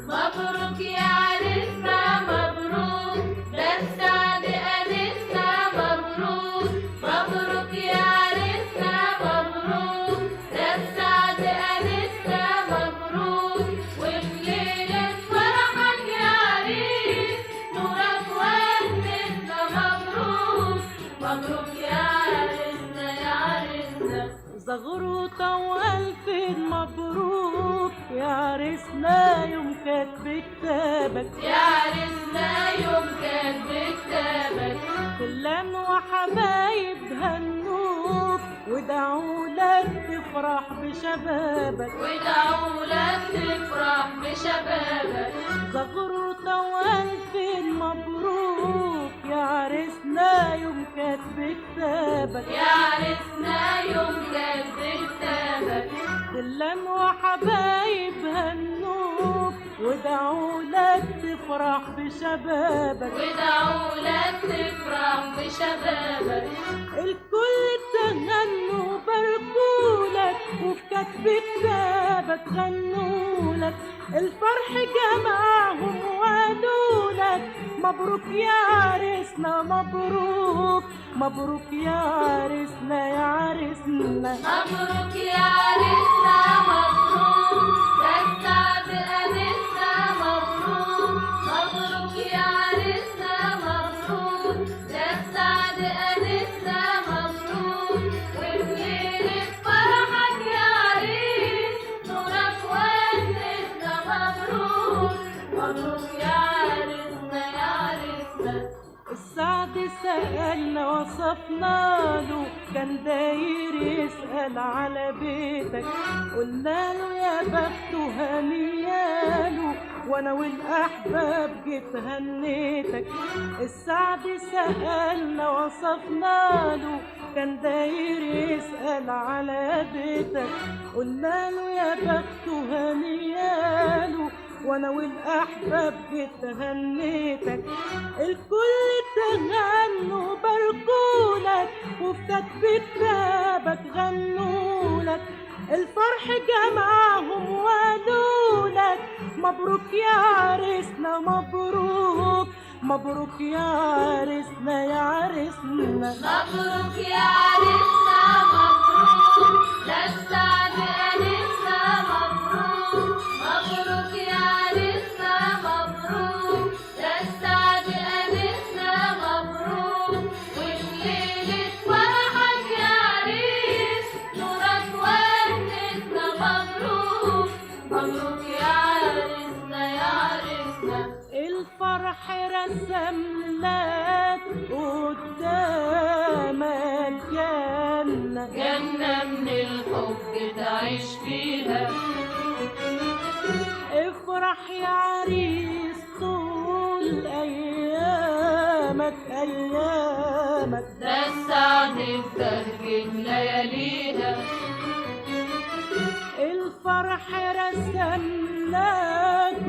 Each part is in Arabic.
مبروك يا عريسنا مبروك، ده السعد أنسنا مبروك. مبروك يا عريسنا مبروك، ده السعد أنسنا مبروك. وفي ليلة فرحك يا عريس نورك ونسنا مبروك. مبروك يا عريسنا يا عريسنا. زغروطة وألف مبروك يا عريسنا يوم كاتب كتابك. يا عريسنا يوم كاتب كتابك. كلان وحبايب هنوك ودعولك تفرح بشبابك. ودعولك تفرح بشبابك. زغروطة وألف مبروك يا عريسنا يوم كاتب كتابك. يا عريسنا يوم كاتب كتابك. كلان وحبايب هنوك ودعولك تفرح بشبابك. ودعولك تفرح بشبابك. الكل تغنوا باركولك وفي كتب كتابك غنولك. الفرح جمعهم وقالولك مبروك يا عريسنا مبروك. مبروك يا عريسنا يا عريسنا. مبروك يا عريسنا مبروك، ده السعد أنسنا مبروك. مبروك يا عريسنا مبروك، ده السعد أنسنا مبروك. وفي ليلة فرحك يا عريس نورك ونسنا مبروك. مبروك يا عريسنا يا عريسنا. السعد سألنا وصفنا له كان داير يسأل على بيتك. قلنا له يا بخته هنياله وانا والاحباب جيت هنيتك. السعد سألنا وصفنا له كان داير يسأل على بيتك. قلنا له يا بخته هنياله وانا والاحباب جيت هنيتك. الكل تغنوا باركولك وفي كتب كتابك غنولك. الفرح جمعهم وقالولك مبروك يا عريسنا مبروك. مبروك يا عريسنا يا عريسنا. مبروك يا عريسنا مبروك، ده السعد أنسنا مبروك. مبروك يا عريسنا مبروك، ده السعد أنسنا مبروك. وفي ليلة فرحك يا عريس نورك ونسنا مبروك. مبروك يا عريسنا يا عريسنا. الفرح رسم لك قدامك جنة. جنة من الحب تعيش فيها. افرح يا عريس طول أيامك أيامك. ده السعد ببهجة لياليها. الفرح رسم لك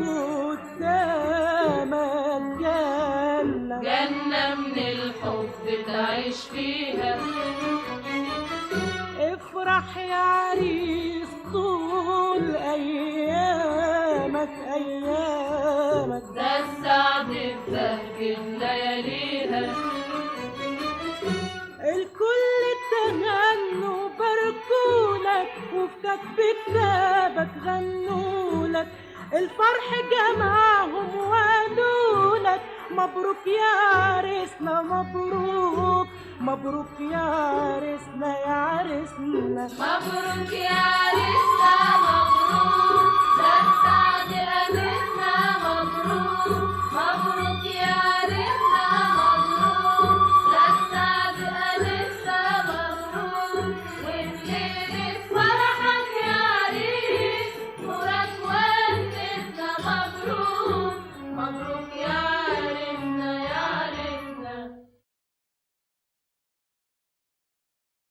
قدامك جنة. جنة من الحب تعيش فيها. افرح يا عريس طول أيامك أيامك. ده السعد ببهجة لياليها. الكل تغنوا باركولك وفي كتب كتابك غنولك. الفرح جمعهم وقالولك مبروك يا عريسنا مبروك. مبروك يا عريسنا يا عريسنا. مبروك يا عريسنا مبروك، ده السعد أنسنا مبروك. مبروك يا